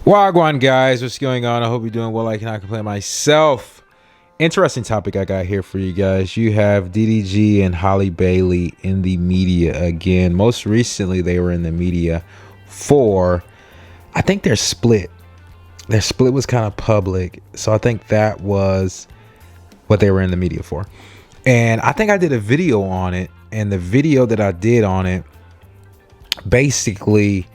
Wagwan guys, what's going on? I hope you're doing well. I cannot complain myself. Interesting topic I got here for you guys. You have DDG and Halle Bailey in the media again. Most recently, they were in the media for, I think their split. Their split was kind of public. So I think that was what they were in the media for. And I think I did a video on it. And the video that I did on it, basically,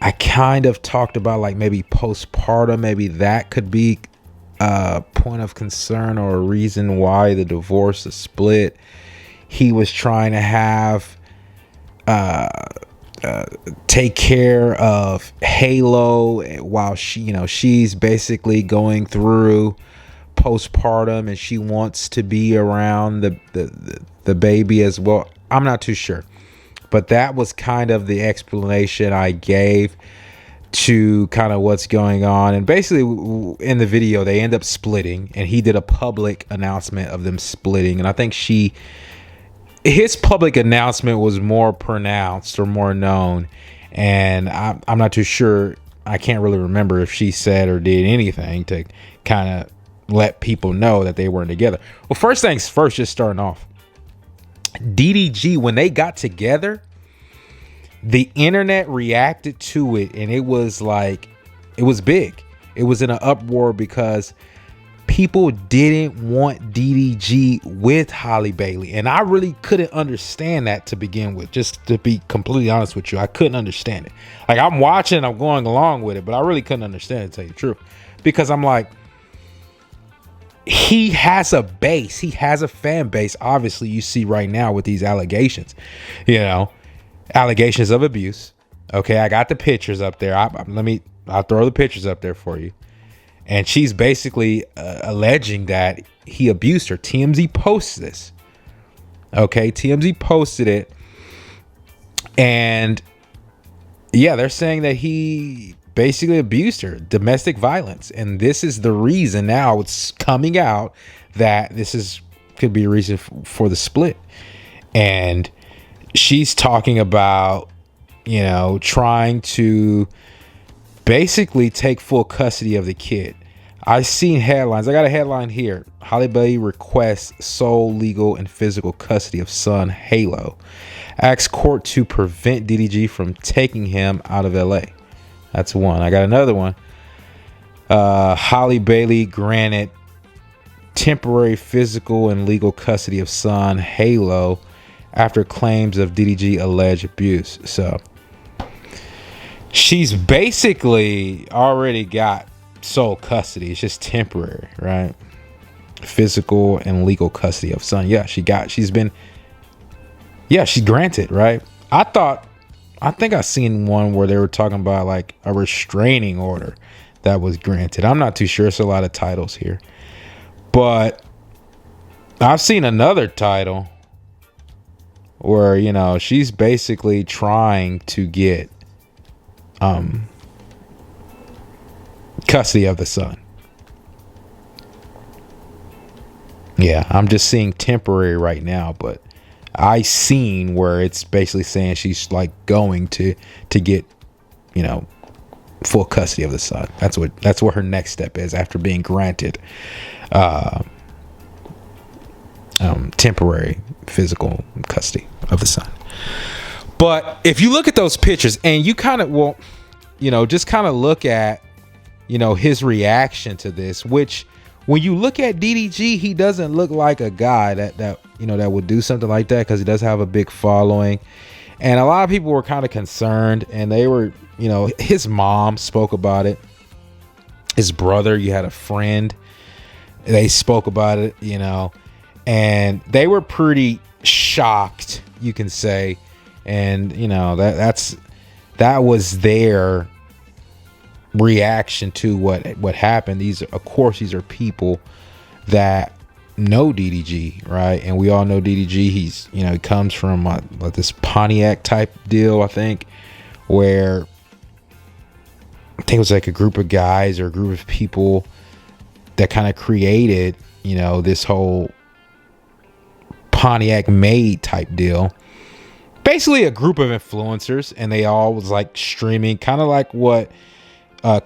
I kind of talked about like maybe postpartum, maybe that could be a point of concern or a reason why the divorce, the split. He was trying to have take care of Halo while she's basically going through postpartum and she wants to be around the baby as well. I'm not too sure. But that was kind of the explanation I gave to kind of what's going on. And basically in the video, they end up splitting and he did a public announcement of them splitting. And I think his public announcement was more pronounced or more known. And I'm not too sure. I can't really remember if she said or did anything to kind of let people know that they weren't together. Well, first things first, just starting off. DDG, when they got together, the internet reacted to it and it was big. It was in an uproar because people didn't want DDG with Halle Bailey. And I really couldn't understand that to begin with. Just to be completely honest with you, I couldn't understand it. Like, I'm watching, I'm going along with it, but I really couldn't understand it, to tell you the truth. Because I'm like, he has a base. He has a fan base. Obviously, you see right now with these allegations, allegations of abuse. Okay, I got the pictures up there. I'll throw the pictures up there for you. And she's basically alleging that he abused her. TMZ posts this. Okay, TMZ posted it. And yeah, they're saying that he basically abused her, domestic violence. And this is the reason now it's coming out that could be a reason for the split. And she's talking about, trying to basically take full custody of the kid. I've seen headlines. I got a headline here. Halle Bailey requests sole legal and physical custody of son Halo. Asks court to prevent DDG from taking him out of LA. That's one. I got another one. Halle Bailey granted temporary physical and legal custody of son Halo after claims of DDG alleged abuse. So she's basically already got sole custody. It's just temporary, right? Physical and legal custody of son. Yeah, she's granted, right? I think I seen one where they were talking about like a restraining order that was granted. I'm not too sure. It's a lot of titles here. But I've seen another title where, she's basically trying to get custody of the son. Yeah, I'm just seeing temporary right now, but I seen where it's basically saying she's like going to get, full custody of the son. That's what her next step is after being granted temporary physical custody of the son. But if you look at those pictures and you kind of just kind of look at his reaction to this, which when you look at DDG, he doesn't look like a guy that would do something like that, because he does have a big following. And a lot of people were kind of concerned, and they were, his mom spoke about it. His brother, you had a friend, they spoke about it, and they were pretty shocked, you can say. And, that was their reaction to what happened. These are people that know DDG, right? And we all know DDG. He's he comes from like this Pontiac type deal, I think, where I think it was like a group of guys or a group of people that kind of created this whole Pontiac made type deal. Basically a group of influencers, and they all was like streaming, kind of like what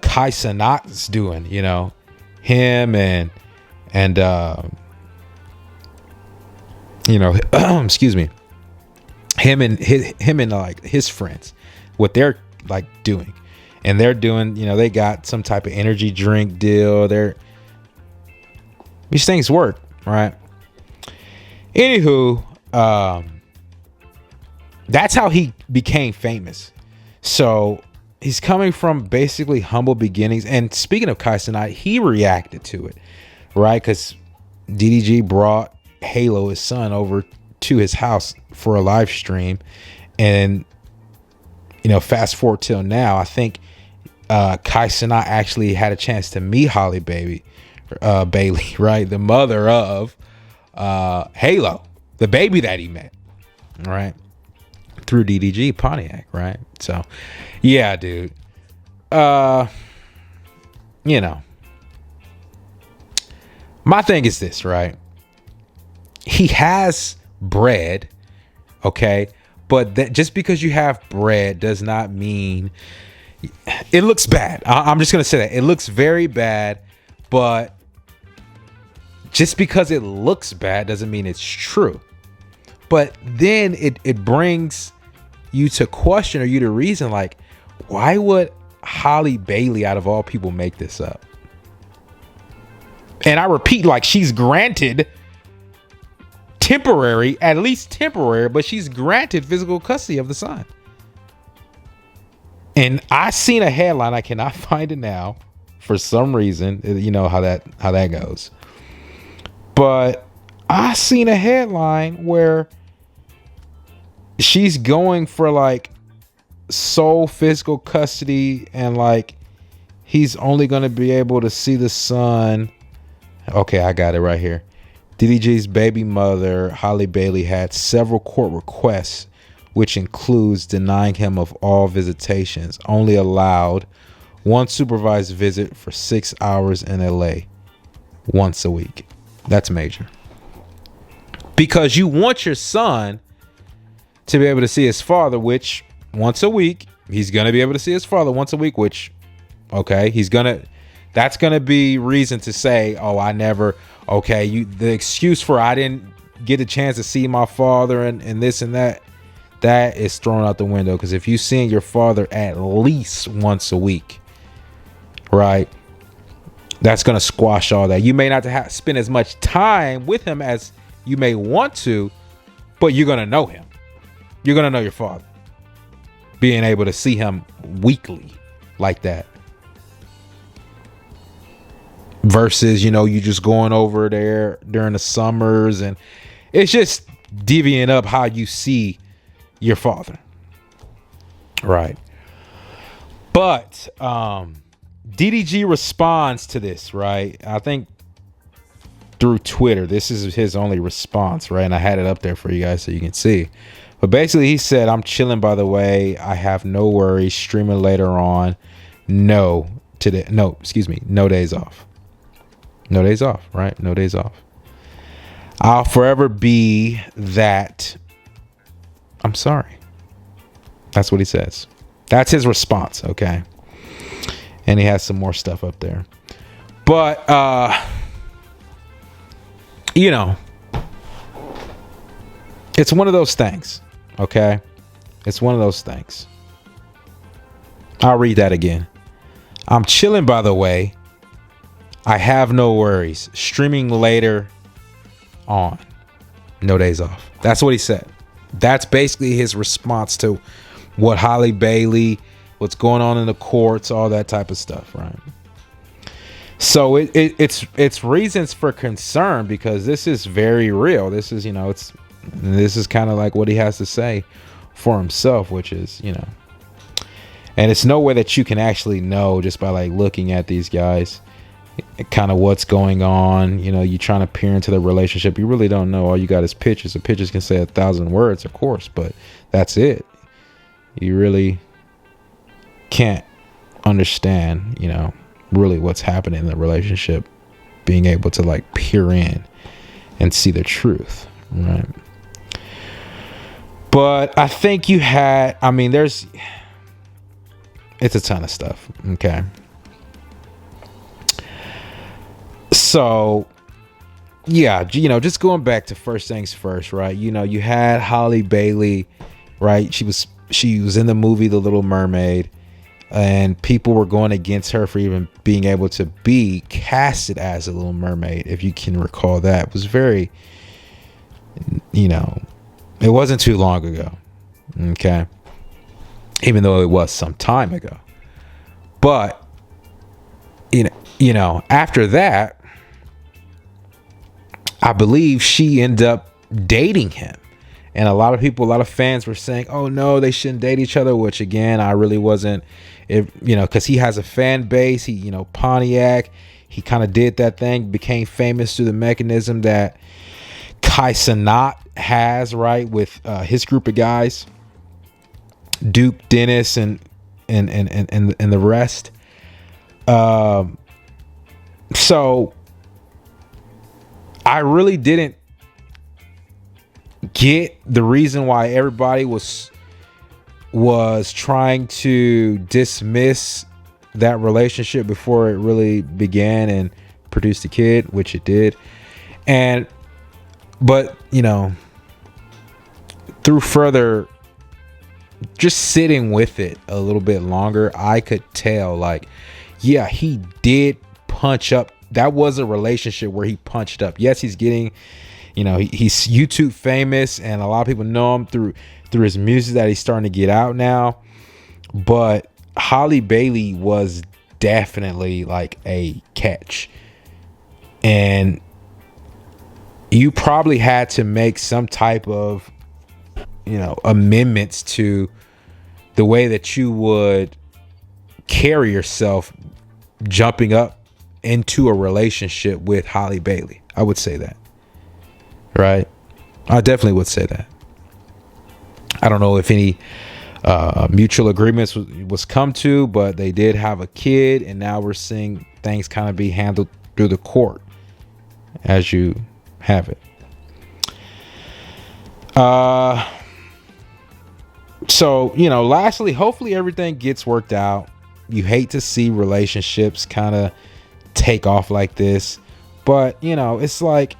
Kai Cenat's doing, you know, him and you know, excuse me, him and like his friends, what they're like doing. And they're doing, you know, they got some type of energy drink deal. These things work, right? Anywho, that's how he became famous. So he's coming from basically humble beginnings. And speaking of Kai Cenat, he reacted to it, right? Because DDG brought Halo, his son, over to his house for a live stream. And, you know, fast forward till now, I think Kai Cenat actually had a chance to meet Halle Bailey, right? The mother of Halo, the baby that he met, right? Through DDG Pontiac, right? So, yeah, dude. You know, my thing is this, right? He has bread, okay? But that just because you have bread does not mean it looks bad. I'm just going to say that. It looks very bad, but just because it looks bad doesn't mean it's true. But then it brings you to question, or you to reason, like, why would Halle Bailey, out of all people, make this up? And I repeat, like, she's granted temporary, at least temporary, but she's granted physical custody of the son. And I seen a headline, I cannot find it now for some reason. You know how that goes. But I seen a headline where she's going for like sole physical custody, and like he's only going to be able to see the son. Okay, I got it right here. DDG's baby mother, Halle Bailey, had several court requests, which includes denying him of all visitations, only allowed one supervised visit for 6 hours in LA once a week. That's major. Because you want your son to be able to see his father, which once a week, he's going to be able to see his father once a week, which, okay, that's going to be reason to say, oh, I never, okay, the excuse for I didn't get a chance to see my father and this and that is thrown out the window. Because if you seeing your father at least once a week, right, that's going to squash all that. You may not have spend as much time with him as you may want to, but you're going to know him. You're going to know your father. Being able to see him weekly like that. Versus, you know, you just going over there during the summers, and it's just divvying up how you see your father. Right. But DDG responds to this, right? I think through Twitter. This is his only response, right? And I had it up there for you guys so you can see. But basically he said, I'm chilling, by the way. I have no worries. Streaming later on. No days off. No days off, right? No days off. I'll forever be that. I'm sorry. That's what he says. That's his response, okay? And he has some more stuff up there. But, you know, it's one of those things, okay? It's one of those things. I'll read that again. I'm chilling, by the way. I have no worries. Streaming later on. No days off. That's what he said. That's basically his response to what Halle Bailey, what's going on in the courts, all that type of stuff, right? So it's reasons for concern, because this is very real. This is, you know, this is kind of like what he has to say for himself, which is, you know, and it's no way that you can actually know just by like looking at these guys, kind of what's going on. You know, you trying to peer into the relationship, you really don't know. All you got is pictures. The pictures can say 1,000 words, of course, but that's it. You really can't understand, you know, really what's happening in the relationship, being able to like peer in and see the truth, right? But I think it's a ton of stuff, okay? So yeah, just going back to first things first, right? You had Halle Bailey, right? She was in the movie The Little Mermaid, and people were going against her for even being able to be casted as a Little Mermaid. If you can recall, that it was very, it wasn't too long ago, okay, even though it was some time ago. But after that, I believe she ended up dating him. And a lot of fans were saying, oh no, they shouldn't date each other, which again, I really wasn't, because he has a fan base. He, Pontiac, he kind of did that thing, became famous through the mechanism that Kai Cenat has, right, with his group of guys, Duke, Dennis, and the rest. So I really didn't get the reason why everybody was trying to dismiss that relationship before it really began and produced a kid, which it did. But through further just sitting with it a little bit longer, I could tell, like, yeah, he did punch up. That was a relationship where he punched up. Yes, he's getting, he's YouTube famous, and a lot of people know him through his music that he's starting to get out now. But Halle Bailey was definitely like a catch, and you probably had to make some type of, amendments to the way that you would carry yourself jumping up into a relationship with Halle Bailey. I would say that, right? I definitely would say that. I don't know if any mutual agreements was come to, but they did have a kid, and now we're seeing things kind of be handled through the court as you have it. So, lastly, hopefully everything gets worked out. You hate to see relationships kind of take off like this, but it's like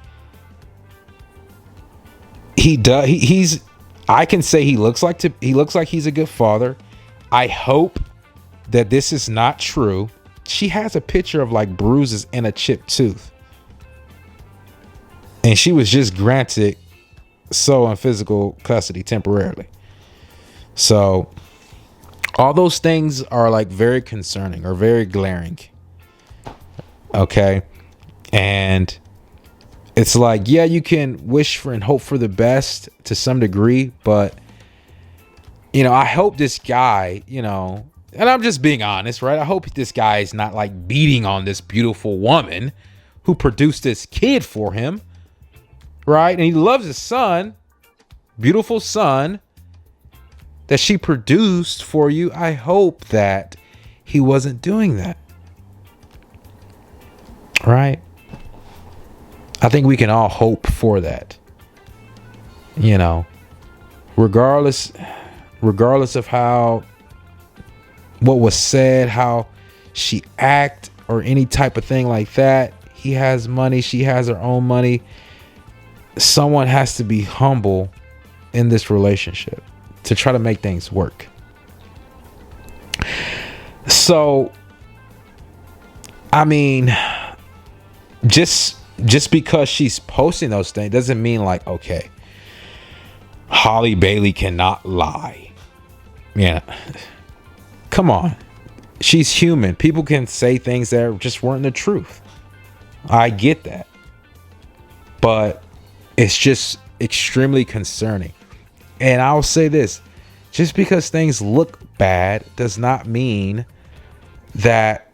I can say he looks like he's a good father. I hope that this is not true. She has a picture of like bruises and a chipped tooth, and she was just granted sole and physical custody temporarily. So all those things are like very concerning or very glaring. Okay. And it's like, yeah, you can wish for and hope for the best to some degree, but I hope this guy, and I'm just being honest, right? I hope this guy is not like beating on this beautiful woman who produced this kid for him, right? And he loves his son, beautiful son that she produced for you. I hope that he wasn't doing that, right? I think we can all hope for that, regardless of what was said, how she act, or any type of thing like that. He has money, she has her own money. Someone has to be humble in this relationship to try to make things work. So, I mean, just because she's posting those things doesn't mean like, okay, Halle Bailey cannot lie. Yeah. Come on. She's human. People can say things that just weren't the truth. I get that. But it's just extremely concerning. And I'll say this, just because things look bad does not mean that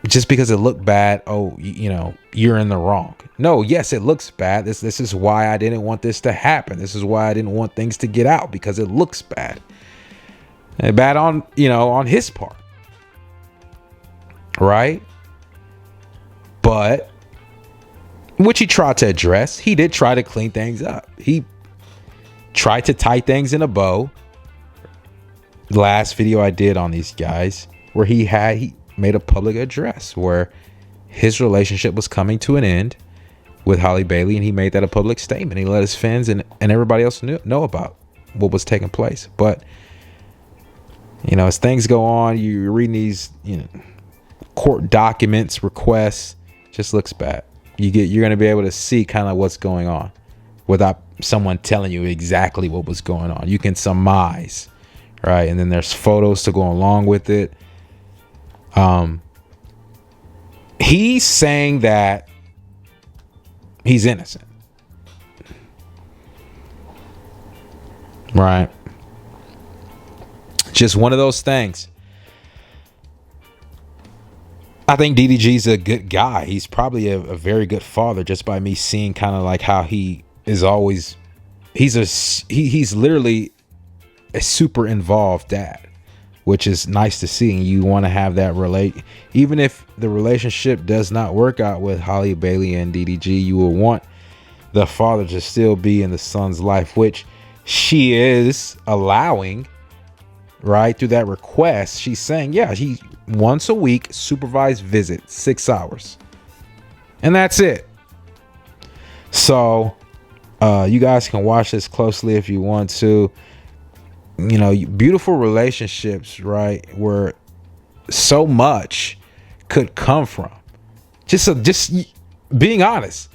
just because it looked bad, you're in the wrong. No, yes, it looks bad. This is why I didn't want this to happen. This is why I didn't want things to get out, because it looks bad. And bad on his part. Right? But which he tried to address. He did try to clean things up. He tried to tie things in a bow. The last video I did on these guys, where he made a public address where, his relationship was coming to an end with Halle Bailey, and he made that a public statement. He let his fans and everybody else know about what was taking place. But you know, as things go on, you're reading these, you know, court documents, requests, just looks bad. You're going to be able to see kind of what's going on without someone telling you exactly what was going on. You can surmise, right? And then there's photos to go along with it. He's saying that he's innocent, right? Just one of those things. I think DDG's a good guy. He's probably a very good father, just by me seeing kind of like how he is always, he's literally a super involved dad, which is nice to see. And you want to have that even if the relationship does not work out with Halle Bailey and DDG, you will want the father to still be in the son's life, which she is allowing, right? Through that request, she's saying, yeah, he once a week supervised visit, 6 hours, and that's it. So you guys can watch this closely if you want to. You know, beautiful relationships, right, where so much could come from. Just being honest,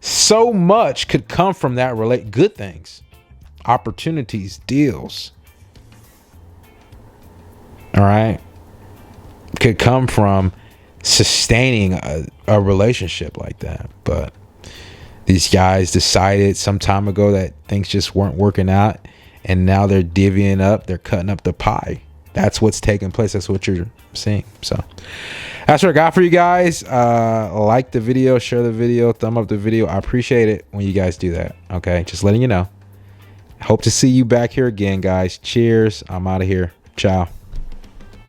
so much could come from that good things, opportunities, deals. All right, could come from sustaining a relationship like that. But these guys decided some time ago that things just weren't working out, and now they're divvying up, they're cutting up the pie. That's what's taking place. That's what you're seeing. So that's what I got for you guys. Like the video, share the video, thumb up the video. I appreciate it when you guys do that. Okay, just letting you know. Hope to see you back here again, guys. Cheers. I'm out of here. Ciao.